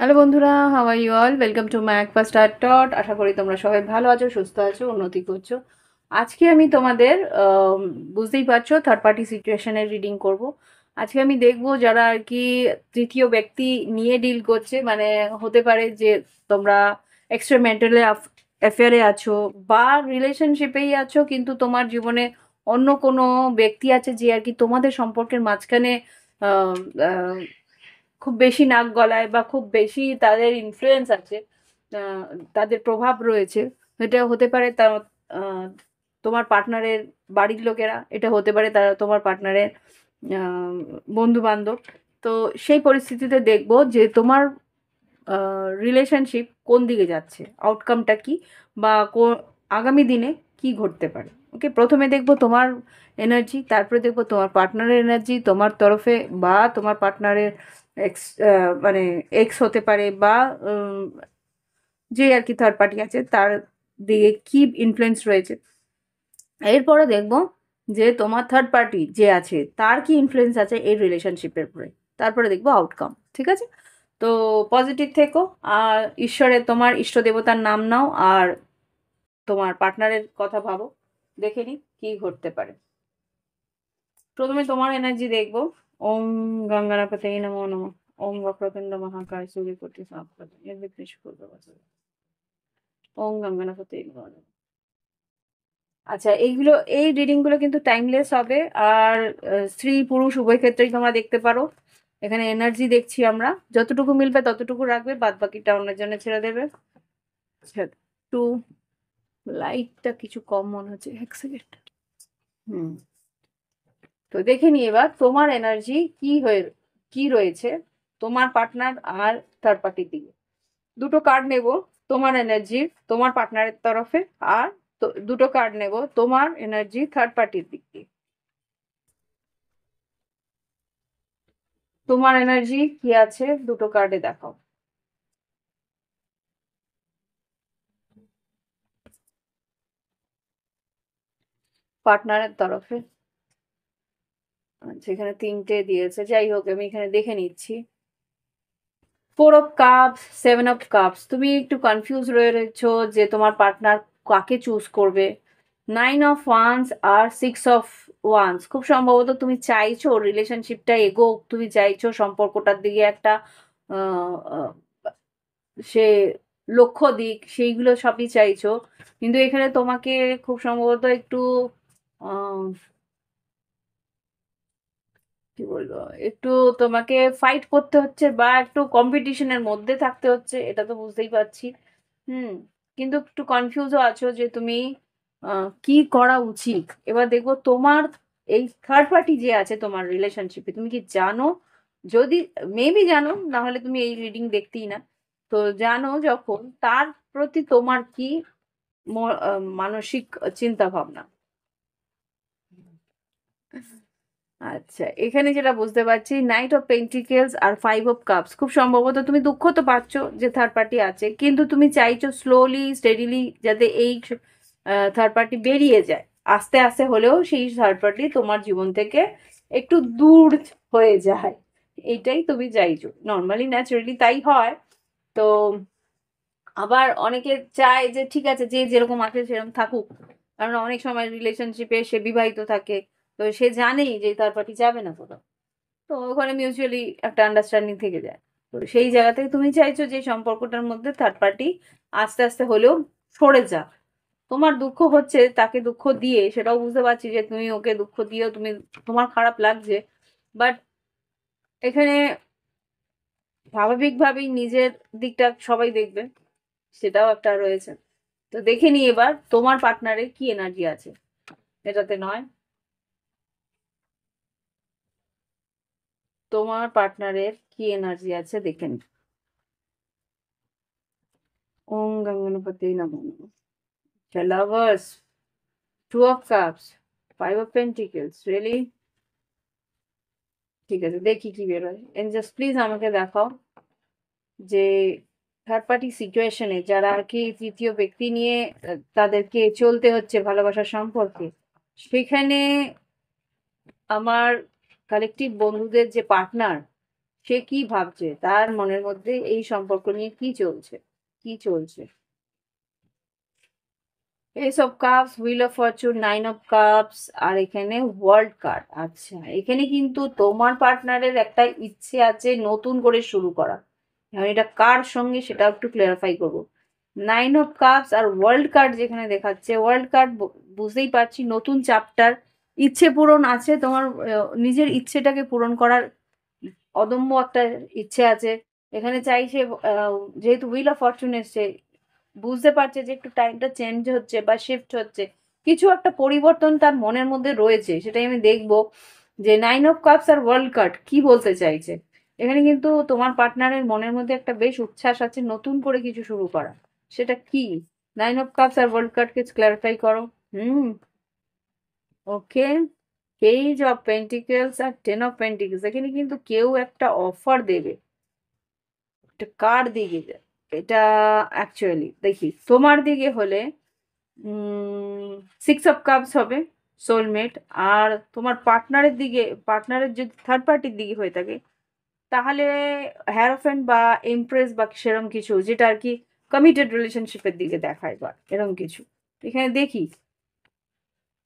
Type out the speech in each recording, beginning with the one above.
Hello বন্ধুরা, how are you all? Welcome to my একপা star টট। আশা করি তোমরা সবাই ভালো আছো, সুস্থ আছো, উন্নতি করছো। আজকে আমি তোমাদের বুঝতেই পারছো থার্ড পার্টি সিচুয়েশনের রিডিং করব। আজকে আমি দেখব যারা আর কি তৃতীয় ব্যক্তি নিয়ে ডিল করছে, মানে হতে পারে যে তোমরা এক্সট্রা ম্যারিটাল অ্যাফেয়ারে আছো বা রিলেশনশিপেই আছো, কিন্তু তোমার জীবনে অন্য কোনো ব্যক্তি আছে যে আর কি তোমাদের সম্পর্কের মাঝখানে আহ, আহ, খুব বেশি নাক গলায় বা খুব বেশি তাদের ইনফ্লুয়েন্স আছে, আহ, তাদের প্রভাব রয়েছে। এটা হতে পারে আহ, তোমার পার্টনারের বাড়ির লোকেরা, এটা হতে পারে তারা তোমার পার্টনারের বন্ধু বান্ধব। তো সেই পরিস্থিতিতে দেখবো যে তোমার রিলেশনশিপ কোন দিকে যাচ্ছে, আউটকামটা কি, বা আগামী দিনে কি ঘটতে পারে। ওকে, প্রথমে দেখবো তোমার এনার্জি, তারপরে দেখবো তোমার পার্টনারের এনার্জি তোমার তরফে, বা তোমার পার্টনারের এক্স, মানে এক্স হতে পারে, বা উম, যে আর কি থার্ড পার্টি আছে তার দিকে কি ইনফ্লুয়েন্স রয়েছে। এরপরে দেখবো যে তোমার থার্ড পার্টি যে আছে তার কি ইনফ্লুয়েন্স আছে এই রিলেশনশিপের উপরে। তারপরে দেখবো আউটকাম। ঠিক আছে? তো পজিটিভ থেকো, আর ঈশ্বরের তোমার ইষ্ট দেবতার নাম নাও, আর তোমার পার্টনারের কথা ভাবো। দেখে নি কি ঘটতে পারে। প্রথমে তোমার এনার্জি দেখবো। ওম গঙ্গানাপতে নমো নমঃ। ওম বক্রতুণ্ড মহাকায় সূর্যকোটি সমপ্রভা নির্বিঘ্নেষু কুরু বরদান। ওম গঙ্গানাপতে নমো নমঃ। আচ্ছা, এইগুলো, এই রিডিং গুলো কিন্তু টাইমলেস হবে। আর স্ত্রী পুরুষ উভয় ক্ষেত্রেই তোমরা দেখতে পারো। এখানে এনার্জি দেখছি আমরা, যতটুকু মিলবে ততটুকু রাখবে, বাদ বাকিটা অন্যের জন্য ছেড়ে দেবে। আচ্ছা, একটু লাইটটা কিছু কম মনে হচ্ছে, এক সেকেন্ড। হুম। তো দেখে নি এবার তোমার এনার্জি কি রয়েছে তোমার পার্টনার আর থার্ড পার্টির দিকে। দুটো কার্ড নেব তোমার এনার্জির তোমার পার্টনারের তরফে, আর দুটো কার্ড নেব তোমার এনার্জি থার্ড পার্টির দিক দিয়ে। তোমার এনার্জি কি আছে দুটো কার্ডে দেখাও। পার্টনারের তরফে। আচ্ছা, এখানে তিনটে দিয়েছে, যাই হোক আমি এখানে দেখে নিচ্ছি। 4 অফ কাপস, 7 অফ কাপস, তুমি একটু কনফিউজ রয়েছো যে তোমার পার্টনার কাকে চুজ করবে। 9 অফ ওয়ান্স আর 6 অফ ওয়ান্স, খুব সম্ভবত তুমি চাইছো রিলেশনশিপটা এগোক, তুমি চাইছো সম্পর্কটার দিকে একটা আহ, আহ, সে লক্ষ্য দিক, সেইগুলো সবই চাইছো। কিন্তু এখানে তোমাকে খুব সম্ভবত একটু আহ, কি বলবো, একটু তোমাকে ফাইট করতে হচ্ছে বা একটু কম্পিটিশনের মধ্যে থাকতে হচ্ছে, এটা তো বুঝতেই পারছি। হুম। কিন্তু একটু কনফিউজও আছো যে তুমি কি করা উচিত। এবার দেখবো তোমার এই থার্ড পার্টি যে আছে তোমার রিলেশনশিপে, তুমি কি জানো? যদি মেবি জানো, না হলে তুমি এই রিডিং দেখতেই না। তো জানো যখন, তার প্রতি তোমার কি মানসিক চিন্তা ভাবনা। আচ্ছা, এখানে যেটা বুঝতে পারছি, নাইট অফ পেন্টিকেলস আর 5 অফ কাপস, খুব সম্ভবত তুমি দুঃখ তো পাচ্ছ যে থার্ড পার্টি আছে, কিন্তু তুমি চাইছো স্লোলি স্টেডিলি যাতে এই থার্ড পার্টি বেরিয়ে যায়। আস্তে আস্তে হলেও সেই থার্ড পার্টি তোমার জীবন থেকে একটু দূর হয়ে যায়, এইটাই তুমি চাইছো। নর্মালি ন্যাচারালি তাই হয়। তো আবার অনেকে চায় যে ঠিক আছে, যে যেরকম আছে সেরকম থাকুক, কারণ অনেক সময় রিলেশনশিপে সে বিবাহিত থাকে, তো সে জানেই যে তার পার্টি যাবে না কোথাও। তো ওখানে মিউচুয়ালি একটা আন্ডারস্ট্যান্ডিং থেকে যায়। তো সেই জায়গা থেকে তুমি চাইছো যে সম্পর্কটার মধ্যে থার্ড পার্টি আস্তে আস্তে হলেও সরে যাক। তোমার দুঃখ হচ্ছে তাকে দুঃখ দিয়ে, সেটাও বুঝতে পারছি যে তুমি ওকে দুঃখ দিয়েও তোমার খারাপ লাগছে। বাট এখানে স্বাভাবিকভাবেই নিজের দিকটা সবাই দেখবে, সেটাও একটা রয়েছে। তো দেখে নি এবার তোমার পার্টনারের কি এনার্জি আছে, এটাতে নয়, তোমার পার্টনারের কি এনার্জি আছে দেখে নি। ওম গঙ্গনপতি নমঃ। Lovers, 2 of cups, 5 of pentacles, really? ঠিক আছে, দেখি কি বেরোয়। জাস্ট প্লিজ আমাকে দেখাও যে থার্ড পার্টি সিচুয়েশনে যারা আর কি তৃতীয় ব্যক্তি নিয়ে তাদেরকে চলতে হচ্ছে ভালোবাসার সম্পর্কে, সেখানে আমার কালেকটিভ বন্ধুদের যে পার্টনার, সে কি ভাবছে, তার মনের মধ্যে এই সম্পর্ক নিয়ে কি চলছে, কি চলছে। Ace of cups, wheel of fortune, nine of cups, আর এখানে ওয়ার্ল্ড কার্ড। আচ্ছা, এখানে কিন্তু তোমার পার্টনারের একটা ইচ্ছে আছে নতুন করে শুরু করা। এখন এটা কার সঙ্গে সেটা একটু ক্লিয়ারিফাই করবো। নাইন অফ কাপস আর ওয়ার্ল্ড কার্ড যেখানে দেখাচ্ছে, ওয়ার্ল্ড কার্ড বুঝতেই পারছি নতুন চ্যাপ্টার, ইচ্ছে পূরণ আছে তোমার, নিজের ইচ্ছেটাকে পূরণ করার অদম্য একটা ইচ্ছে আছে। এখানে চাইছে, যেহেতু হুইল অফ ফরচুন এসছে, বুঝতে পারছে যে একটু টাইমটা চেঞ্জ হচ্ছে বা শিফট হচ্ছে, কিছু একটা পরিবর্তন তার মনের মধ্যে রয়েছে, সেটাই আমি দেখবো যে নাইন অফ কাপস আর ওয়ার্ল্ড কার্ড কি বলতে চাইছে। এখানে কিন্তু তোমার পার্টনারের মনের মধ্যে একটা বেশ উচ্ছ্বাস আছে নতুন করে কিছু শুরু করা, সেটা কি? নাইন অফ কাপস আর ওয়ার্ল্ড কার্ডকে ক্ল্যারিফাই করো। Hmm, okay. Page of pentacles আর টেন অফ পেন্টিকেলস, এখানে কিন্তু কেউ একটা অফার দেবে। এটা কার দিকে? এটা অ্যাকচুয়ালি দেখি তোমার দিকে হলে সিক্স অফ কাপস হবে, সোলমেট। আর তোমার পার্টনারের দিকে, পার্টনারের যদি থার্ড পার্টির দিকে হয়ে থাকে, তাহলে হ্যারোফেন্ট বা এমপ্রেস বা সেরকম কিছু, যেটা আর কি কমিটেড রিলেশনশিপের দিকে দেখায় বা এরকম কিছু। এখানে দেখি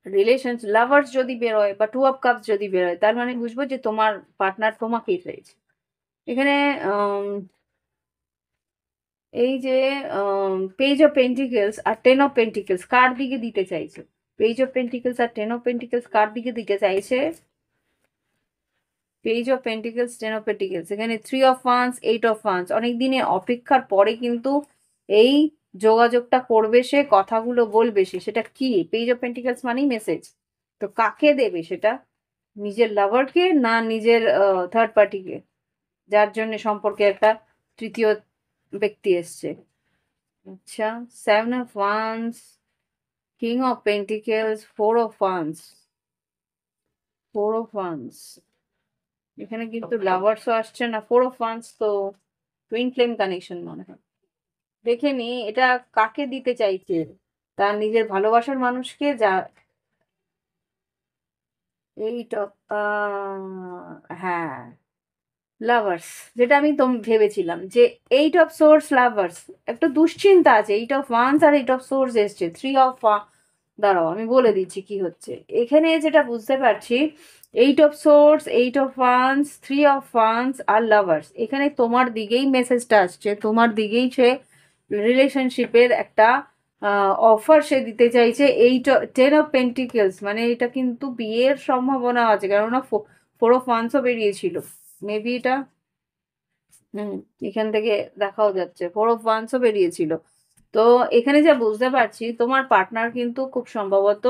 রিলেশন লাভার্স যদি বেরোয় বা টু অফ কাপস যদি বেরোয়, তার মানে বুঝবো যে তোমার পার্টনার তোমাকেই চাইছে। এখানে এই যে পেজ অফ পেন্টিকেলস আর টেন অফ পেন্টিকেলস কার দিকে দিতে চাইছে? পেজ অফ পেন্টিকেলস আর টেন অফ পেন্টিকেলস কার দিকে দিতে চাইছে? Page of pentacles, ten of pentacles, এখানে three of wands, eight of wands. অনেক দিনের অপেক্ষার পরে কিন্তু এই যোগাযোগটা করবে, সে কথাগুলো বলবে সে। সেটা কি? পেজ অফ পেন্টিকেলস মানেই মেসেজ। তো কাকে দেবে সেটা? নিজের লাভারকে না নিজের থার্ড পার্টিকে, যার জন্য সম্পর্কে একটা তৃতীয় ব্যক্তি এসছে? আচ্ছা, seven of wands, king of pentacles, four of wands, four of wands. এখানে কিন্তু লাভার্সও আসছে না, ফোর অফ ওয়ান্স তো টুইন ফ্লেম কানেকশন মনে হয়। দেখে নি এটা কাকে দিতে চাইছে, তার নিজের ভালোবাসার মানুষকে, যা এইটা হ্যাঁ, লাভার্স। যেটা আমি ভেবেছিলাম যে এইট অফ সোর্স লাভার্স, একটা দুশ্চিন্তা আছে। এইট অফ ওয়ান্স আর এইট অফ সোর্স এসছে, থ্রি অফ, দাঁড়াও আমি বলে দিচ্ছি কি হচ্ছে এখানে। যেটা বুঝতে পারছি, eight of swords, eight of wands, three of wands আর লাভার্স, এখানে তোমার দিকেই মেসেজটা আসছে, তোমার দিকেই সে রিলেশনশিপের একটা অফার সে দিতে চাইছে। এইট, টেন অফ পেন্টিকেলস মানে এটা কিন্তু বিয়ের সম্ভাবনা আছে, কেননা ফোর অফ ওয়ান্সও বেরিয়েছিল। মেবি এটা, হুম, এখান থেকে দেখাও যাচ্ছে ফোর অফ ওয়ান্সও বেরিয়েছিল। তো এখানে যা বুঝতে পারছি, তোমার পার্টনার কিন্তু খুব সম্ভবত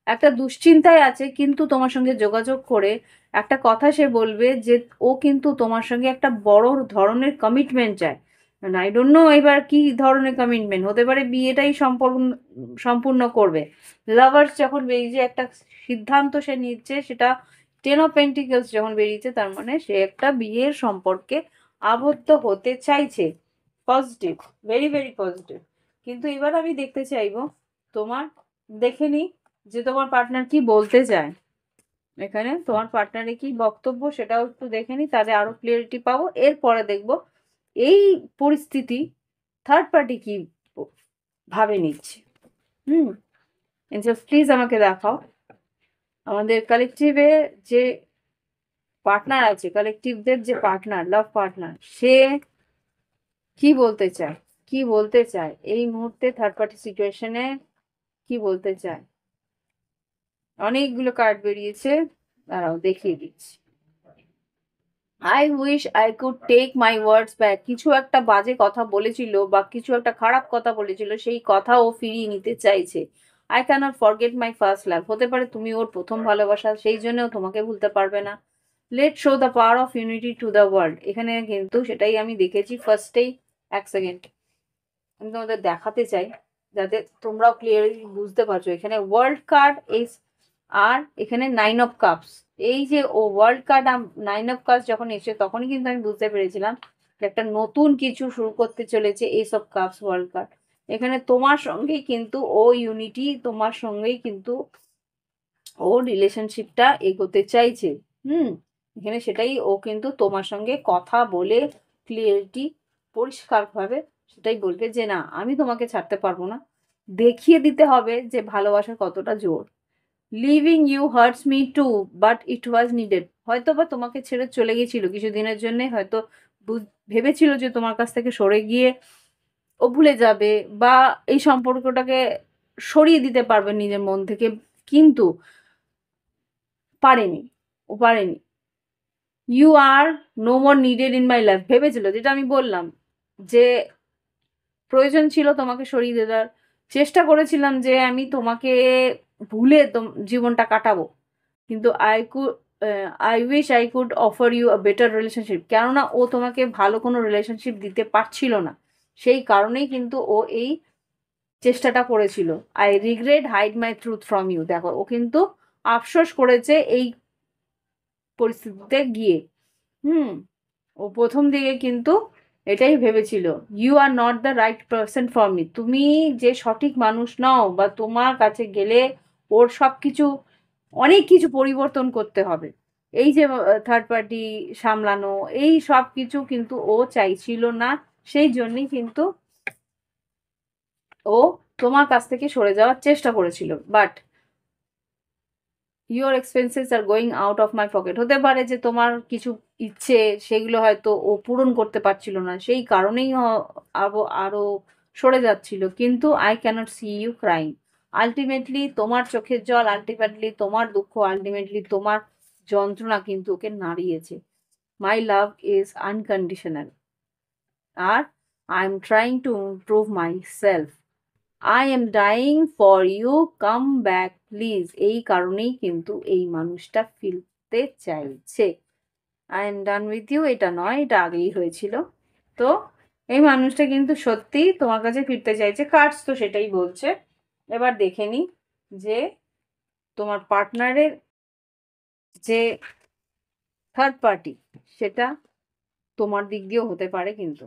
একটা দুশ্চিন্তায় আছে, কিন্তু তোমার সঙ্গে যোগাযোগ করে একটা কথা সে বলবে যে ও কিন্তু তোমার সঙ্গে একটা বড় ধরনের কমিটমেন্ট চায়। আই ডোন্ট নো এবার কি ধরনের কমিটমেন্ট হতে পারে, বিয়েটাই সম্পূর্ণ সম্পূর্ণ করবে। লাভার্স যখন বেরিয়েছে একটা সিদ্ধান্ত সে নিচ্ছে, সেটা টেন অফ পেন্টিকেলস যখন বেরিয়েছে, তার মানে সে একটা বিয়ের সম্পর্কে আবদ্ধ হতে চাইছে। Positive, very very positive. কিন্তু এবার আমি দেখতে চাইবো তোমার, দেখে নি যে তোমার পার্টনার কি বলতে চায়। এখানে তোমার পার্টনারের কি বক্তব্য সেটাও একটু দেখে নি, তাহলে আরো ক্লিয়ারিটি পাবো। এরপরে দেখবো এই পরিস্থিতি থার্ড পার্টি কি ভাবে নিচ্ছে। হুম, প্লিজ আমাকে দেখাও আমাদের কালেকটিভে যে পার্টনার আছে, কালেকটিভদের যে পার্টনার, লাভ পার্টনার, সে কি বলতে চায়, কি বলতে চায় এই মুহূর্তে থার্ড পার্টি সিচুয়েশনে, কি বলতে চায়। অনেকগুলো কার্ড বেরিয়েছে, দাঁড়াও দেখিয়ে দিচ্ছি। I wish I could take my words back, কিছু একটা বাজে কথা বলেছিল বা কিছু একটা খারাপ কথা বলেছিল, সেই কথা ও ফিরিয়ে নিতে চাইছে। I cannot forget my first love, হতে পারে তুমি ওর প্রথম ভালোবাসা, সেই জন্যও তোমাকে ভুলতে পারবে না। Let show the power of unity to the world, এখানে কিন্তু সেটাই আমি দেখেছি ফার্স্টেই। এক সেকেন্ড, আমি তোমাদের দেখাতে চাই যাতে তোমরাও ক্লিয়ারলি বুঝতে পারছো। এখানে ওয়ার্ল্ড কার্ড এস, আর এখানে নাইন অফ কাপস। এই যে ও ওয়ার্ল্ড কার্ড আর নাইন অফ কাপস যখন এসে, তখনই কিন্তু আমি বুঝতে পেরেছিলাম যে একটা নতুন কিছু শুরু করতে চলেছে S of cups, world card. এখানে তোমার সঙ্গেই কিন্তু ও ইউনিটি, তোমার সঙ্গেই কিন্তু ও রিলেশনশিপটা এগোতে চাইছে। হুম, এখানে সেটাই, ও কিন্তু তোমার সঙ্গে কথা বলে ক্লিয়ারিটি পরিষ্কারভাবে সেটাই বলবে যে না, আমি তোমাকে ছাড়তে পারবো না, দেখিয়ে দিতে হবে যে ভালোবাসার কতটা জোর। Leaving you hurts me too, but it was needed. হয়তো বা তোমাকে ছেড়ে চলে গেছিল কিছুদিনের জন্য, হয়তো ভেবেছিল যে তোমার কাছ থেকে সরে গিয়ে ও ভুলে যাবে বা এই সম্পর্কটাকে সরিয়ে দিতে পারবে নিজের মন থেকে, কিন্তু পারেনি, ও পারেনি। You are no more needed in my life ভেবেছিল, যেটা আমি বললাম যে প্রয়োজন ছিল তোমাকে সরিয়ে দেওয়ার, চেষ্টা করেছিলাম যে আমি তোমাকে ভুলে জীবনটা কাটাবো, কিন্তু I wish I could offer you a better relationship. কেননা ও তোমাকে ভালো কোনো রিলেশনশিপ দিতে পারছিল না, সেই কারণেই কিন্তু ও এই চেষ্টাটা করেছিল। I regret hide my truth from you. দেখো, ও কিন্তু আফসোস করেছে এই পরিস্থিতিতে গিয়ে। হুম, ও প্রথম দিকে কিন্তু এটাই ভেবেছিল, you are not the right person for me. তুমি যে সঠিক মানুষ নও, বা তোমার কাছে গেলে ওর সব কিছু, অনেক কিছু পরিবর্তন করতে হবে, এই যে থার্ড পার্টি সামলানো, এই সব কিছু কিন্তু ও চাইছিল না। সেই জন্যই কিন্তু ও তোমার কাছ থেকে সরে যাওয়ার চেষ্টা করেছিল। But your expenses are going out of my pocket. হতে পারে যে তোমার কিছু ইচ্ছে সেগুলো হয়তো ও পূরণ করতে পারছিল না, সেই কারণেই আরো আরো সরে যাচ্ছিল। কিন্তু I cannot see you crying. Ultimately তোমার চোখের জল, আলটিমেটলি তোমার দুঃখ, আলটিমেটলি তোমার যন্ত্রণা কিন্তু ওকে নাড়িয়েছে। মাই লাভ ইজ আনকন্ডিশনাল, আর I am trying to improve myself. I am dying for you, come back please. এই কারণেই কিন্তু এই মানুষটা ফিরতে চাইছে। I am done with you এটা নয়, এটা আগেই হয়েছিল। তো এই মানুষটা কিন্তু সত্যি তোমার কাছে ফিরতে চাইছে, কার্ডস তো সেটাই বলছে। এবার দেখে নি যে তোমার পার্টনারের যে থার্ড পার্টি, সেটা তোমার দিক দিয়েও হতে পারে কিন্তু।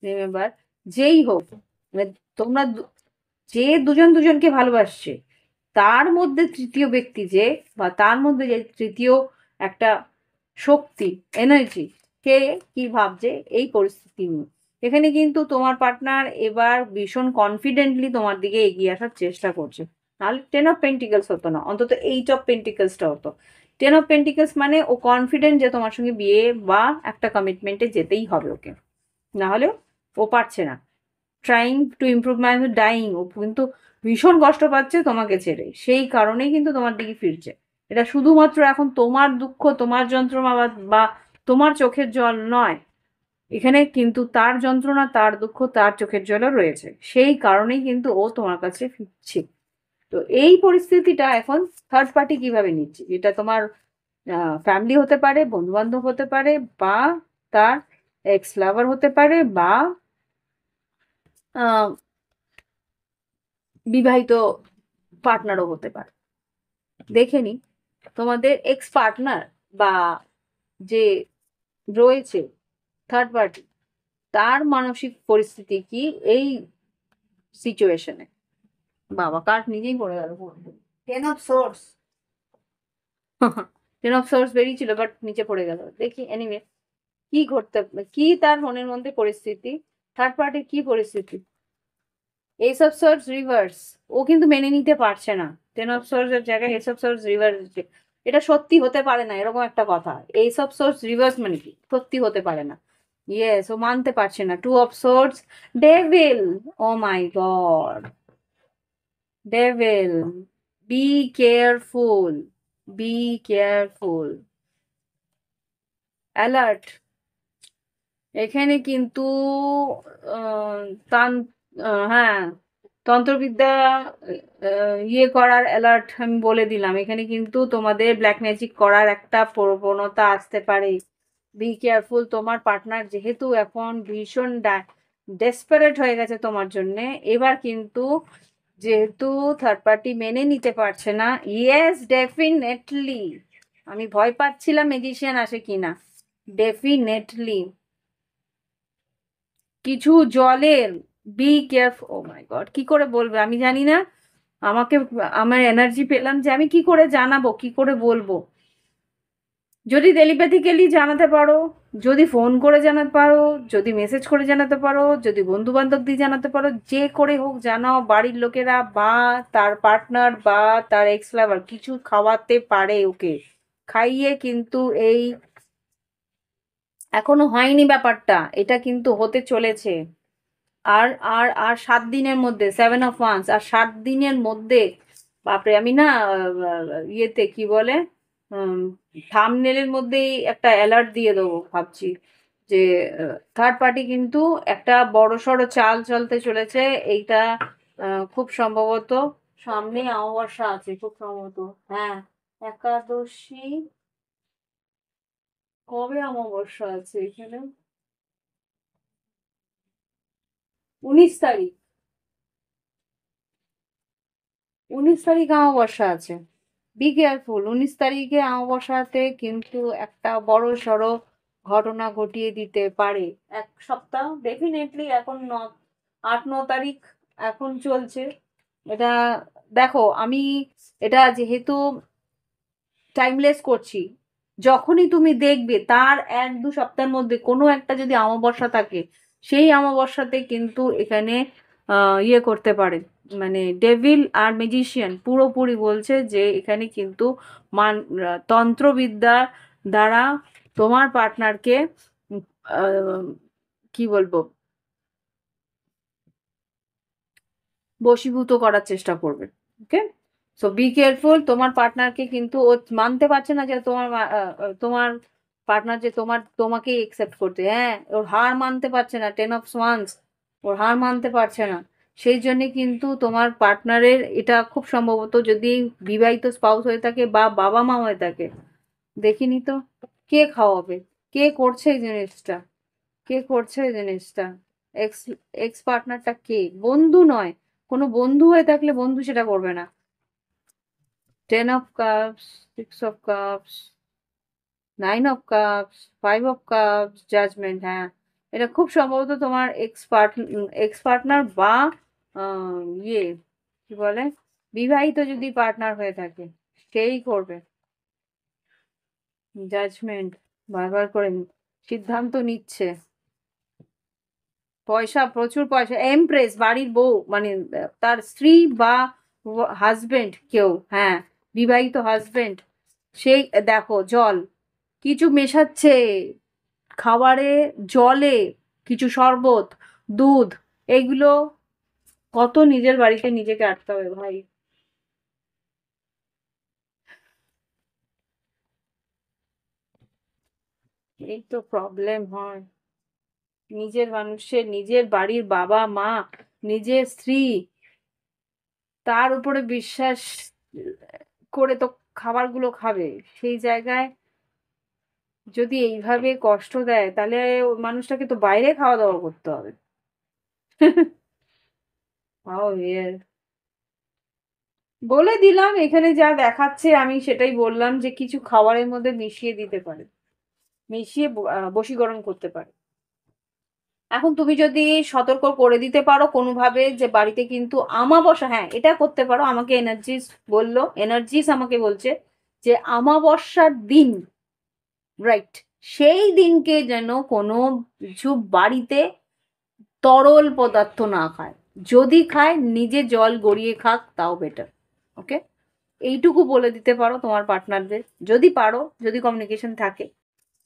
রিমেম্বার, যেই হোক, মানে তোমরা যে দুজন দুজনকে ভালোবাসছে, তার মধ্যে তৃতীয় ব্যক্তি যে, বা তার মধ্যে যে তৃতীয় একটা শক্তি, এনার্জি, সে কি ভাবছে এই পরিস্থিতি নিয়ে। এখানে কিন্তু তোমার পার্টনার এবার ভীষণ কনফিডেন্টলি তোমার দিকে এগিয়ে আসার চেষ্টা করছে। নাহলে টেন অফ পেন্টিকলস হতো না, অন্তত এইট অফ পেন্টিকলসটা হতো। টেন অফ পেন্টিকলস মানে ও কনফিডেন্ট যে তোমার সঙ্গে বিয়ে বা একটা কমিটমেন্টে যেতেই হবে ওকে, না হলেও ও পারছে না। Trying to improve my dying, ও কিন্তু ভীষণ কষ্ট পাচ্ছে তোমাকে ছেড়ে, সেই কারণেই কিন্তু তোমার দিকে ফিরছে। এটা শুধুমাত্র এখন তোমার দুঃখ, তোমার যন্ত্রণা বা তোমার চোখের জল নয়, এখানে কিন্তু তার যন্ত্রণা, তার দুঃখ, তার চোখের জলও রয়েছে, সেই কারণেই কিন্তু ও তোমার কাছে ফিরছে। তো এই পরিস্থিতিটা এখন থার্ড পার্টি কিভাবে নিচ্ছে, এটা তোমার ফ্যামিলি হতে পারে, বন্ধু বান্ধব হতে পারে, বা তার এক্স লাভার হতে পারে, বা বিবাহিত পার্টনারও হতে পারে। দেখে নি তোমাদের এক্স পার্টনার বা যে রয়েছে থার্ড পার্টি, তার মানসিক পরিস্থিতি কি এই সিচুয়েশনে। বাবা, কার্ড নিজেই পড়ে গেল। Ten of swords, ten of swords বেরিয়েছিল বাট নিচে পড়ে গেল। দেখি এনিওয়ে কি ঘটতে, কি তার মনের মধ্যে পরিস্থিতি, থার্ড পার্টির কি পরিস্থিতি। এস অফ সোর্স রিভার্স, ও কিন্তু মেনে নিতে পারছে না। টেন অফ সোর্স এর জায়গায় এস অফ সোর্স রিভার্স, এটা সত্যি হতে পারে না, এরকম একটা কথা। এস অফ সোর্স রিভার্স মানে কি, সত্যি হতে পারে না। ইয়েস, ও মানতে পারছে না। Two of swords, devil, oh my God, devil, be careful, be careful, alert. এখানে কিন্তু আহ, তান হ্যাঁ, তন্ত্রবিদ্যা ইয়ে করার অ্যালার্ট আমি বলে দিলাম। এখানে কিন্তু তোমাদের ব্ল্যাক ম্যাজিক করার একটা প্রবণতা আসতে পারে। Be careful. তোমার পার্টনার যেহেতু এখন ভীষণ ডেসপারেট হয়ে গেছে তোমার জন্যে, এবার কিন্তু যেহেতু থার্ড পার্টি মেনে নিতে পারছে না, ইয়েস ডেফিনেটলি, আমি ভয় পাচ্ছিলাম ম্যাজিশিয়ান আসে কিনা। ডেফিনেটলি কিছু জলের, be careful. Oh my God, কি করে বলবে আমি জানি না। আমাকে, আমার এনার্জি পেলাম যে আমি কি করে জানাবো, কি করে বলবো। যদি টেলিপ্যাথিক্যালি জানাতে পারো, যদি ফোন করে জানাতে পারো, যদি মেসেজ করে জানাতে পারো, যদি বন্ধু বান্ধব দিয়ে জানাতে পারো, যে করে হোক জানাও। বাড়ির লোকেরা বা তার পার্টনার বা তার এক্স লাভার কিছু খাওয়াতে পারে ওকে, খাইয়ে কিন্তু এই এখনো হয়নি ব্যাপারটা, এটা কিন্তু হতে চলেছে। আর আর আর 7 দিনের মধ্যে 7 of Wands, আর 7 দিনের মধ্যে, বাপরে আমি না ইয়েতে কি বলে থাম্বনেলের মধ্যেই একটা অ্যালার্ট দিয়ে দেবো ভাবছি, যে থার্ড পার্টি কিন্তু একটা বড়সড় চাল চলতে চলেছে এইটা। খুব সম্ভবত সামনে অমাবস্যা আছে খুব সম্ভবত। হ্যাঁ, একাদশী, কবে অমাবস্যা আছে এখানে? 19 তারিখ। 19 তারিখ অমাবস্যা আছে। বি কেয়ারফুল, 19 তারিখে অমাবস্যাতে কিন্তু একটা বড় সড়ো ঘটনা ঘটিয়ে দিতে পারে। 1 সপ্তাহ ডেফিনেটলি, এখন 8-9 তারিখ এখন চলছে এটা। দেখো আমি এটা যেহেতু টাইমলেস করছি, যখনই তুমি দেখবে তার 1-2 সপ্তাহের মধ্যে কোনো একটা যদি অমাবস্যা থাকে, সেই অমাবস্যাতে কিন্তু এখানে ইয়ে করতে পারে, মানে ডেভিল আর ম্যাজিশিয়ান পুরোপুরি বলছে যে এখানে কিন্তু মান তন্ত্রবিদ্যা দ্বারা তোমার পার্টনারকে কি বলবো, বশীভূত করার চেষ্টা করবে। ওকে, সো বি কেয়ারফুল। তোমার পার্টনারকে কিন্তু ও মানতে পারছে না যে তোমার পার্টনার যে তোমাকে একসেপ্ট করতে, হ্যাঁ ওর হার মানতে পারছে না। 10 of Wands, ওর হার মানতে পারছে না। সেই জন্য কিন্তু তোমার পার্টনারের এটা খুব সম্ভবত, যদি বিবাহিত স্পাউস হয়ে থাকে বা বাবা মা হয়ে থাকে, দেখিনি তো কে খাওয়াবে, কে করছে এই জিনিসটা, কে করছে এই জিনিসটা? এক্স এক্স পার্টনারটা কে? বন্ধু নয়, কোনো বন্ধু হয়ে থাকলে বন্ধু সেটা করবে না। 10 of Cups, 6 of Cups, 9 of Cups, 5 of Cups, judgement. হ্যাঁ, এটা খুব সম্ভবত তোমার এক্স পার্টনার বা ইয়ে কি বলে, বিবাহিত যদি পার্টনার হয়ে থাকে সেই করবে। জাজমেন্ট বারবার করে সিদ্ধান্ত নিচ্ছে। পয়সা, প্রচুর পয়সা। এমপ্রেস, বাড়ির বউ, মানে তার স্ত্রী বা হাজবেন্ড কেউ, হ্যাঁ বিবাহিত হাজবেন্ড। সেই দেখো জল কিছু মেশাচ্ছে খাবারে, জলে কিছু শরবত, দুধ, এগুলো কত নিজের বাড়িতে নিজেকে আটতে হবে ভাই। এই তো প্রবলেম হয়। নিজের মানুষের, নিজের বাড়ির বাবা মা, নিজের স্ত্রী, তার উপরে বিশ্বাস করে তো খাবারগুলো খাবে। সেই জায়গায় যদি এইভাবে কষ্ট দেয়, তাহলে ওই মানুষটাকে তো বাইরে খাওয়া দাওয়া করতে হবে। হাউ ইয়ে, বলে দিলাম এখানে যা দেখাচ্ছে, আমি সেটাই বললাম যে কিছু খাবারের মধ্যে মিশিয়ে দিতে পারে, মিশিয়ে বশীকরণ করতে পারে। এখন তুমি যদি সতর্ক করে দিতে পারো কোনোভাবে যে বাড়িতে কিন্তু আমাবস্যা, হ্যাঁ এটা করতে পারো। আমাকে এনার্জিস বললো, এনার্জিস আমাকে বলছে যে আমাবস্যার দিন, রাইট, সেই দিনকে যেন কোনো কিছু বাড়িতে তরল পদার্থ না খায়। যদি খায় নিজে জল গড়িয়ে খাক, তাও বেটার। ওকে, এইটুকু বলে দিতে পারো তোমার পার্টনারদের, যদি পারো, যদি কমিউনিকেশন থাকে।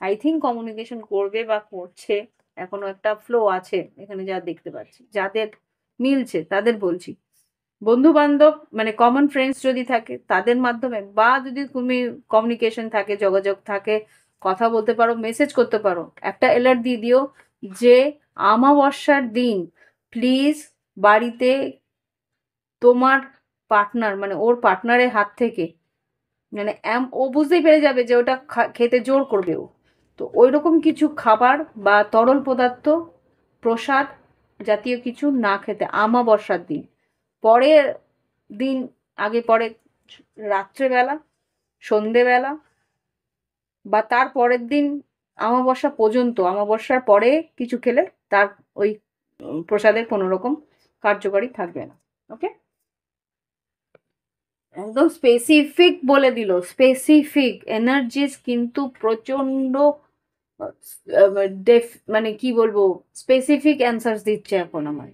আই থিঙ্ক কমিউনিকেশন করবে বা করছে, এখনো একটা ফ্লো আছে এখানে যা দেখতে পাচ্ছি। যাদের মিলছে তাদের বলছি, বন্ধু বান্ধব মানে কমন ফ্রেন্ডস যদি থাকে তাদের মাধ্যমে, বা যদি তুমি কমিউনিকেশন থাকে, যোগাযোগ থাকে, কথা বলতে পারো, মেসেজ করতে পারো, একটা অ্যালার্ট দিয়ে দিও যে আমাবস্যার দিন প্লিজ বাড়িতে তোমার পার্টনার, মানে ওর পার্টনারের হাত থেকে, মানে ও বুঝতেই পেরে যাবে যে ওটা খেতে জোর করবে ও, তো ওই রকম কিছু খাবার বা তরল পদার্থ, প্রসাদ জাতীয় কিছু না খেতে আমাবস্যার দিন। পরের দিন, আগে পরে, রাত্রেবেলা, সন্ধেবেলা, বা তার পরের দিন অমাবস্যা পর্যন্ত, অমাবস্যার পরে কিছু খেলে তার ওই প্রসাদের কোনো রকম কার্যকারী থাকবে না। ওকে, একদম স্পেসিফিক বলে দিল, স্পেসিফিক এনার্জিস কিন্তু প্রচন্ড মানে কি বলবো, স্পেসিফিক অ্যান্সার্স দিচ্ছে এখন আমার।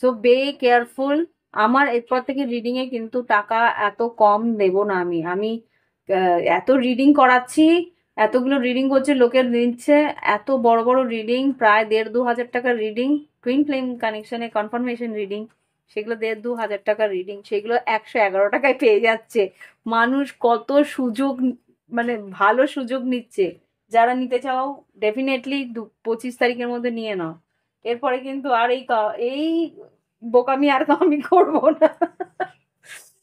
সো বে কেয়ারফুল। আমার এরপর থেকে রিডিং এ কিন্তু টাকা এত কম দেব না। আমি এত রিডিং করাচ্ছি, এতগুলো রিডিং করছে, লোকের নিচ্ছে, এত বড় বড় রিডিং, প্রায় 1,500-2,000 টাকার রিডিং, টুইন ফ্লেম কানেকশনে কনফার্মেশন রিডিং, সেগুলো 1,500-2,000 টাকার রিডিং, সেগুলো 111 টাকায় পেয়ে যাচ্ছে। মানুষ কত সুযোগ, মানে ভালো সুযোগ নিচ্ছে। যারা নিতে চাও ডেফিনেটলি 25 তারিখের মধ্যে নিয়ে নাও। এরপরে কিন্তু আর এই বোকামি আর আমি করবো না।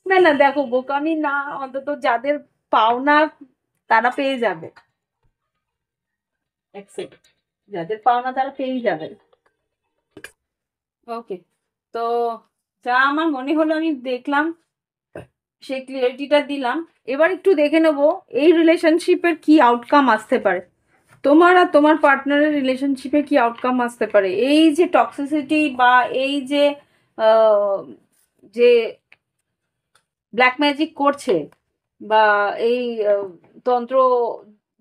না না, দেখো বোকামি না, অন্তত যাদের পাওনা তারা পেয়ে যাবে। Accept. যাদের পাওনা তারা পেয়ে যাবে। ওকে, তো যা আমার মনে হলো আমি দেখলাম, সেই ক্লিয়ারিটিটা দিলাম। এবার একটু দেখে নেব এই রিলেশনশিপের কি আউটকাম আসতে পারে, তোমার আর তোমার পার্টনারের রিলেশনশিপে কি আউটকাম আসতে পারে। এই যে টক্সিসিটি বা এই যে আহ, যে ব্ল্যাক ম্যাজিক করছে, বা এই তন্ত্র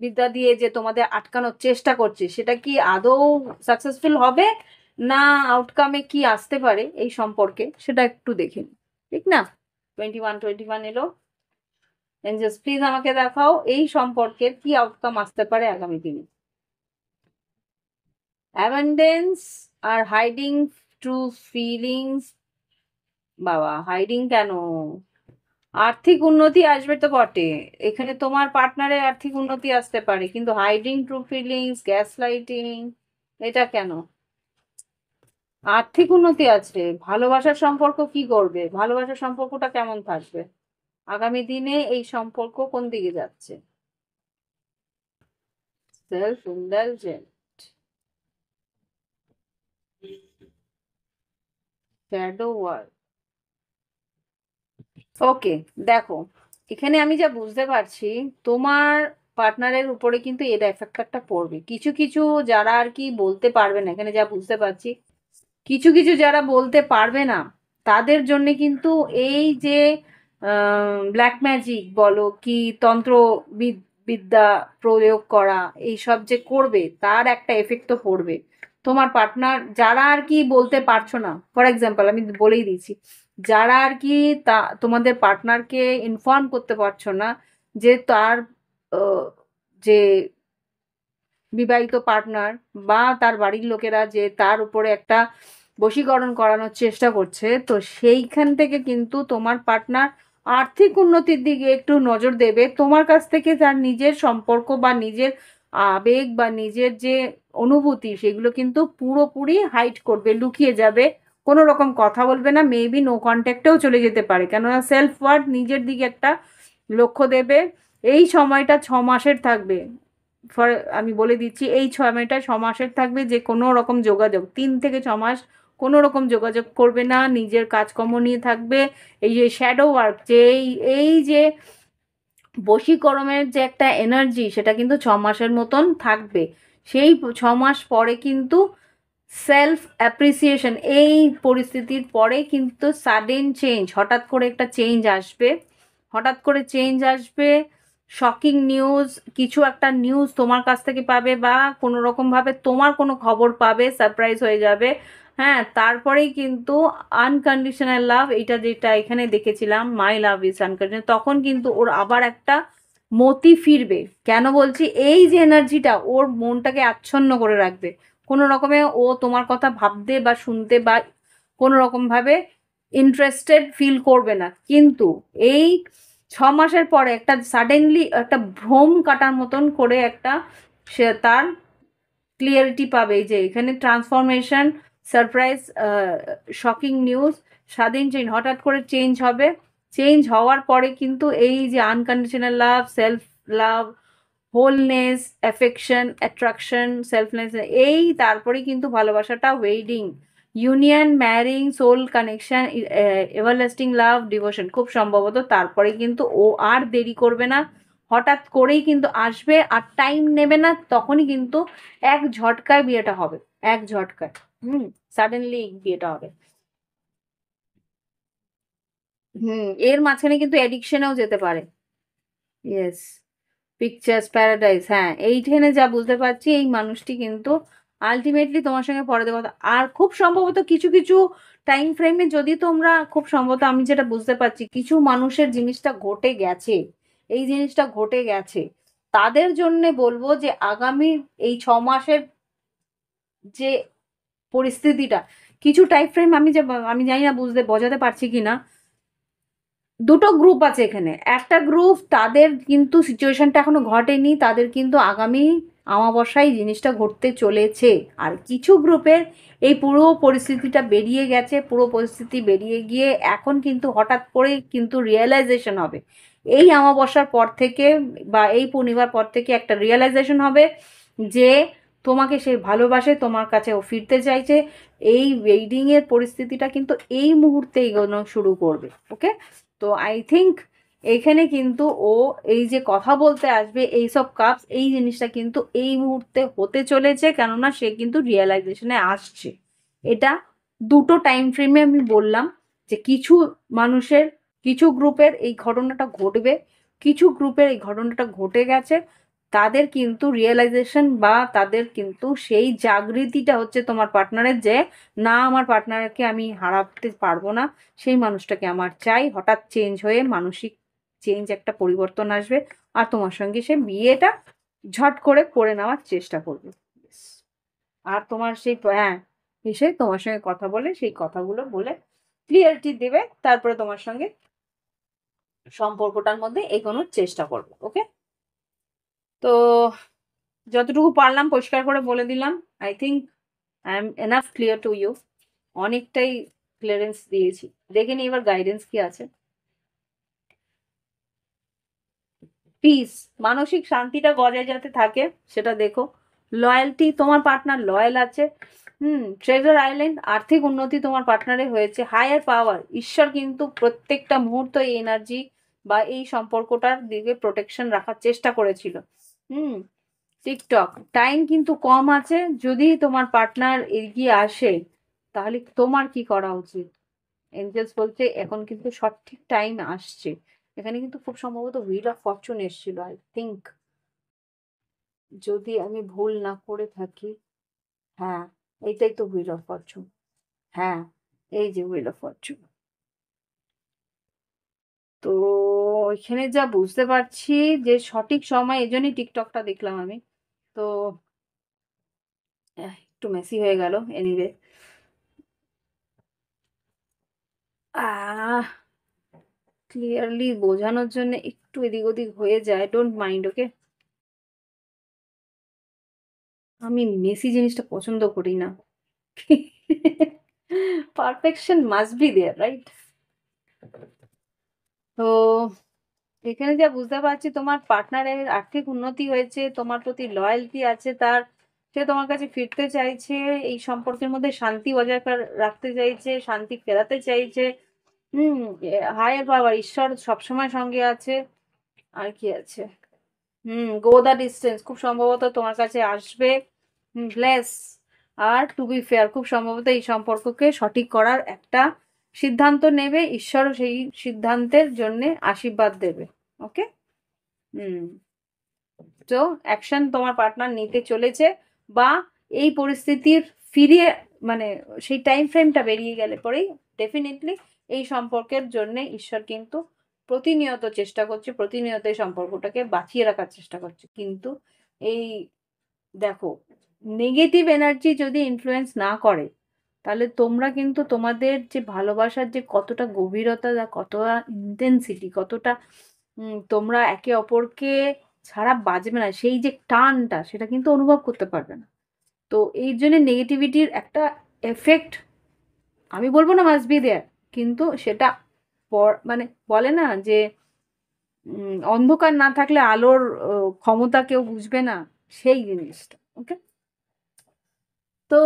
বিদ্যা দিয়ে যে তোমাদের আটকানোর চেষ্টা করছে, সেটা কি আদৌ সাকসেসফুল হবে, না আউটকামে কি আসতে পারে এই সম্পর্কে, সেটা একটু দেখে নিই। ঠিক না? 21 এলো। এঞ্জেলস প্লিজ আমাকে দেখাও এই সম্পর্কের কি আউটকাম আসতে পারে আগামী দিনে। অ্যাবান্ডেন্স আর হাইডিং ট্রু ফিলিংস। বাবা, হাইডিং কেন? আর্থিক উন্নতি আসবে তো বটে, এখানে তোমার পার্টনারের আর্থিক উন্নতি আসতে পারে, কিন্তু hiding true feelings, gas lighting, এটা কেন? আর্থিক উন্নতি আছে, ভালোবাসার সম্পর্ক কি করবে, ভালোবাসার সম্পর্কটা কেমন থাকবে আগামী দিনে, এই সম্পর্ক কোন দিকে যাচ্ছে? Self indulgent, shadow work. Okay, দেখো এখানে আমি যা বুঝতে পারছি, তোমার পার্টনারের উপরে কিন্তু এর এফেক্টটা পড়বে। কিছু কিছু যারা আর কি বলতে পারবে না, এখানে যা বুঝতে পারছি, কিছু কিছু যারা বলতে পারবে না, তাদের জন্য কিন্তু এই যে ব্ল্যাক ম্যাজিক বলো কি তন্ত্র বিদ্যা প্রয়োগ করা, এইসব যে করবে, তার একটা এফেক্ট তো পড়বে। তোমার পার্টনার যারা আর কি বলতে পারছো না, ফর এক্সাম্পল আমি বলেই দিচ্ছি, যারা আর কি তা তোমাদের পার্টনারকে ইনফর্ম করতে পারছো না যে তার যে বিবাহিত পার্টনার বা তার বাড়ির লোকেরা যে তার উপরে একটা বশীকরণ করানোর চেষ্টা করছে, তো সেইখান থেকে কিন্তু তোমার পার্টনার আর্থিক উন্নতির দিকে একটু নজর দেবে। তোমার কাছ থেকে তার নিজের সম্পর্ক বা নিজের আবেগ বা নিজের যে অনুভূতি, সেগুলো কিন্তু পুরোপুরি হাইড করবে, লুকিয়ে যাবে, কোনো রকম কথা বলবে না, মেবি নো কন্ট্যাক্টেও চলে যেতে পারে, কেননা সেলফ ওয়ার্থ, নিজের দিকে একটা লক্ষ্য দেবে। এই সময়টা 6 মাসের থাকবে। ফর আমি বলে দিচ্ছি, এই 6 মাসটা 6 মাসের থাকবে, যে কোনো রকম যোগাযোগ 3 থেকে 6 মাস কোনো রকম যোগাযোগ করবে না, নিজের কাজকর্ম নিয়ে থাকবে। এই যে শ্যাডো ওয়ার্ক, যে এই যে বশীকরণের যে একটা এনার্জি, সেটা কিন্তু 6 মাসের মতন থাকবে। সেই 6 মাস পরে কিন্তু সেলফ অ্যাপ্রিসিয়েশন, এই পরিস্থিতির পরে কিন্তু সাডেন চেঞ্জ, হঠাৎ করে একটা চেঞ্জ আসবে, হঠাৎ করে চেঞ্জ আসবে। শকিং নিউজ, কিছু একটা নিউজ তোমার কাছ থেকে পাবে, বা কোনো রকমভাবে তোমার কোনো খবর পাবে, সারপ্রাইজ হয়ে যাবে। হ্যাঁ, তারপরেই কিন্তু আনকন্ডিশনাল লাভ, এটা যেটা এখানে দেখেছিলাম, মাই লাভ ইজ আনকন্ডিশনাল, তখন কিন্তু ওর আবার একটা মতি ফিরবে। কেন বলছি, এই যে এনার্জিটা ওর মনটাকে আচ্ছন্ন করে রাখবে, কোনো রকমে ও তোমার কথা ভাবতে বা শুনতে বা কোনো রকমভাবে ইন্টারেস্টেড ফিল করবে না। কিন্তু এই 6 মাসের পরে একটা সাডেনলি একটা ভ্রম কাটার মতন করে একটা সে তার ক্লিয়ারিটি পাবে, যে এখানে ট্রান্সফরমেশন, সারপ্রাইজ, শকিং নিউজ, স্বাধীন চেঞ্জ, হঠাৎ করে চেঞ্জ হবে। চেঞ্জ হওয়ার পরে কিন্তু এই যে unconditional love, self love, wholeness, affection, attraction, selfness, এই তারপরে কিন্তু ভালোবাসাটা wedding, union, marrying, soul connection, everlasting love, devotion, খুব সম্ভবত তারপরে কিন্তু ও আর দেরি করবে না, হঠাৎ করেই কিন্তু আসবে, আর টাইম নেবে না, তখনই কিন্তু এক ঝটকায় বিয়েটা হবে, এক ঝটকায়। সাডেনলি বিয়েটা হবে। এর মাঝখানে কিন্তু অ্যাডিকশনেও যেতে পারে। ইয়েস, পিকচার্স প্যারাডাইস, হ্যাঁ এইখানে যা বুঝতে পারছি এই মানুষটি কিন্তু আলটিমেটলি তোমার সঙ্গে পরে দেবো। আর খুব সম্ভবত কিছু কিছু টাইম ফ্রেমে যদি তোমরা, খুব সম্ভবত আমি যেটা বুঝতে পারছি, কিছু মানুষের জিনিসটা ঘটে গেছে, এই জিনিসটা ঘটে গেছে, তাদের জন্যে বলবো যে আগামী এই 6 মাসের যে পরিস্থিতিটা, কিছু টাইম ফ্রেম আমি যে, আমি জানি না বুঝতে বোঝাতে পারছি কি না। দুটো গ্রুপ আছে এখানে। একটা গ্রুপ তাদের কিন্তু সিচুয়েশনটা এখনো ঘটেনি, তাদের কিন্তু আগামী অমাবস্যায় জিনিসটা ঘটতে চলেছে। আর কিছু গ্রুপের এই পুরো পরিস্থিতিটা বেরিয়ে গেছে, পুরো পরিস্থিতি বেরিয়ে গিয়ে এখন কিন্তু হঠাৎ করে কিন্তু রিয়েলাইজেশন হবে এই অমাবস্যার পর থেকে, বা এই পূর্ণিমার পর থেকে একটা রিয়েলাইজেশন হবে যে তোমাকে সে ভালোবাসে, তোমার কাছে ও ফিরতে চাইছে। এই ওয়েডিং এর পরিস্থিতিটা কিন্তু এই মুহূর্তে এগোনো শুরু করবে। ওকে, তো আই থিঙ্ক এইখানে কিন্তু ও এই যে কথা বলতে আসবে এইসব কাপস, এই জিনিসটা কিন্তু এই মুহূর্তে হতে চলেছে, কেননা সে কিন্তু রিয়েলাইজেশনে আসছে। এটা দুটো টাইম ফ্রেমে আমি বললাম যে কিছু মানুষের, কিছু গ্রুপের এই ঘটনাটা ঘটবে, কিছু গ্রুপের এই ঘটনাটা ঘটে গেছে, তাদের কিন্তু রিয়েলাইজেশন বা তাদের কিন্তু সেই জাগৃতিটা হচ্ছে তোমার পার্টনারের, যে না আমার পার্টনারকে আমি হারাতে পারবো না, সেই মানুষটাকে আমার চাই। হঠাৎ চেঞ্জ হয়ে মানসিক চেঞ্জ, একটা পরিবর্তন আসবে, আর তোমার সঙ্গে সে বিয়েটা ঝট করে নেওয়ার চেষ্টা করবে। আর তোমার সেই, হ্যাঁ, এসে তোমার সঙ্গে কথা বলে, সেই কথাগুলো বলে ক্লিয়ারিটি দেবে, তারপরে তোমার সঙ্গে সম্পর্কটার মধ্যে এগোনোর চেষ্টা করবে। ওকে, তো যতটুকু পারলাম পরিষ্কার করে বলে দিলাম। I think I am enough clear to you, অনেকটাই ক্লিয়ারেন্স দিয়েছি। দেখে নি এবার গাইডেন্স কি আছে। পিস, মানসিক শান্তিটা বজায় যাতে থাকে সেটা দেখো। লয়্যালটি, তোমার পার্টনার লয়াল আছে। ট্রেজার আইল্যান্ড, আর্থিক উন্নতি তোমার পার্টনারে হয়েছে। হায়ার পাওয়ার, ঈশ্বর কিন্তু প্রত্যেকটা মুহূর্ত এই এনার্জি বা এই সম্পর্কটার দিকে প্রোটেকশন রাখার চেষ্টা করেছিল। হুম টিকটক, টাইম কিন্তু কম আছে। যদি তোমার পার্টনার এগিয়ে আসে তাহলে তোমার কি করা উচিত? এঞ্জেলস বলছে এখন কিন্তু সঠিক টাইম আসছে। এখানে কিন্তু খুব সম্ভবত হুইল অফ ফরচুন এসেছিল, আই থিঙ্ক, যদি আমি ভুল না করে থাকি। হ্যাঁ, এইটাই তো হুইল অফ ফরচুন। হ্যাঁ, এই যে হুইল অফ ফরচুন। তো এখানে যা বুঝতে পারছি যে সঠিক সময়, এই জন্যই টিকটকটা দেখলাম আমি। তো একটু মেসি হয়ে গেল, এনিওয়ে। আহ ক্লিয়ারলি বোঝানোর জন্য একটু এদিক ওদিক হয়ে যায়, ডোন্ট মাইন্ড, ওকে। আমি মেসি জিনিসটা পছন্দ করি না। Perfection must be there, right? তো এখানে যা বুঝতে পারছি তোমার পার্টনারের আর্থিক উন্নতি হয়েছে, তোমার প্রতি লয়্যালটি আছে তার, সে তোমার কাছে ফিরতে চাইছে, এই সম্পর্কের মধ্যে শান্তি বজায় রাখতে চাইছে, শান্তি ফেরাতে চাইছে। হুম হায়ার পাওয়ার, ঈশ্বর সবসময় সঙ্গে আছে। আর কি আছে? গো দা ডিস্টেন্স, খুব সম্ভবত তোমার কাছে আসবে। ব্লেস, আর টু বি ফেয়ার, খুব সম্ভবত এই সম্পর্ককে সঠিক করার একটা সিদ্ধান্ত নেবে, ঈশ্বর সেই সিদ্ধান্তের জন্য আশীর্বাদ দেবে। ওকে, হুম তো অ্যাকশন তোমার পার্টনার নিতে চলেছে, বা এই পরিস্থিতির ফিরিয়ে, মানে সেই টাইম ফ্রেমটা বেরিয়ে গেলে পরেই ডেফিনেটলি এই সম্পর্কের জন্য ঈশ্বর কিন্তু প্রতিনিয়ত চেষ্টা করছে, প্রতিনিয়ত এই সম্পর্কটাকে বাঁচিয়ে রাখার চেষ্টা করছে। কিন্তু এই দেখো, নেগেটিভ এনার্জি যদি ইনফ্লুয়েন্স না করে, তাহলে তোমরা কিন্তু তোমাদের যে ভালোবাসার যে কতটা গভীরতা, কতটা ইন্টেন্সিটি, কতটা তোমরা একে অপরকে ছাড়া বাঁচবে না, সেই যে টানটা, সেটা কিন্তু অনুভব করতে পারবে না। তো এই জন্য নেগেটিভিটির একটা এফেক্ট, আমি বলবো না মাস্ট বি দেয়ার, কিন্তু সেটা মানে বলে না যে অন্ধকার না থাকলে আলোর ক্ষমতা কেউ বুঝবে না, সেই জিনিসটা। ওকে, তো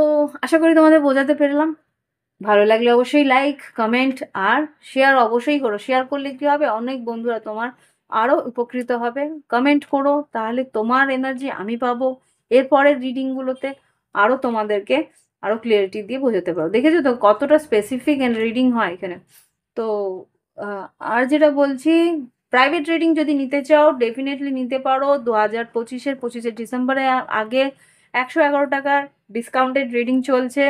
আশা করি তোমাদের বোঝাতে পেরেলাম। ভালো লাগলে অবশ্যই লাইক, কমেন্ট আর শেয়ার অবশ্যই করো। শেয়ার করলে কি হবে, অনেক বন্ধুরা তোমার আরো উপকৃত হবে। কমেন্ট করো, তাহলে তোমার এনার্জি আমি পাবো এরপরের রিডিংগুলোতে, আরো তোমাদেরকে আরো ক্লিয়ারিটি দিয়ে বোঝাতে পারো। দেখেছো তো কতটা স্পেসিফিক রিডিং হয় এখানে। তো আর যেটা বলছি, প্রাইভেট রিডিং যদি নিতে চাও ডেফিনেটলি নিতে পারো। 2025-এর ডিসেম্বরে আগে 111 টাকার ডিসকাউন্টেড রিডিং চলছে।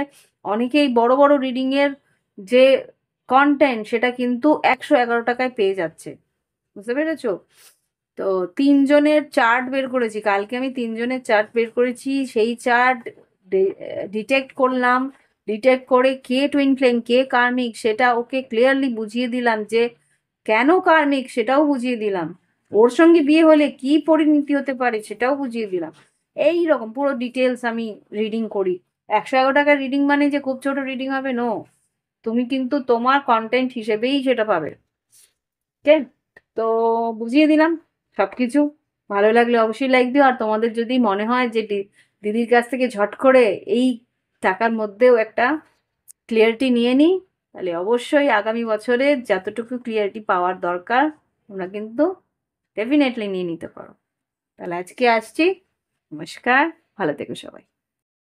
অনেকেই বড় বড় রিডিংয়ের যে কন্টেন্ট সেটা কিন্তু 111 টাকায় পেয়ে যাচ্ছে, বুঝতে পেরেছো? তো 3 জনের চার্ট বের করেছি, কালকে আমি 3 জনের চার্ট বের করেছি। সেই চার্ট ডিটেক্ট করলাম, ডিটেক্ট করে কে টুইন ফ্লেম কে কার্মিক সেটা ওকে ক্লিয়ারলি বুঝিয়ে দিলাম, যে কেন কার্মিক সেটাও বুঝিয়ে দিলাম, ওর সঙ্গে বিয়ে হলে কি পরিণতি হতে পারে সেটাও বুঝিয়ে দিলাম। এই রকম পুরো ডিটেলস আমি রিডিং করি। 111 টাকার রিডিং মানে যে খুব ছোট রিডিং হবে, নো। তুমি কিন্তু তোমার কন্টেন্ট হিসেবেই সেটা পাবে। ওকে, তো বুঝিয়ে দিলাম সবকিছু। ভালো লাগলে অবশ্যই লাইক দিও। আর তোমাদের যদি মনে হয় যে দিদির কাছ থেকে ঝট করে এই টাকার মধ্যেও একটা ক্লিয়ারিটি নিয়ে নিই, তাহলে অবশ্যই আগামী বছরে যতটুকু ক্লিয়ারিটি পাওয়ার দরকার তোমরা কিন্তু ডেফিনেটলি নিয়ে নিতে পারো। তাহলে আজকে আসছি। নমস্কার, ভালো থেকো সবাই।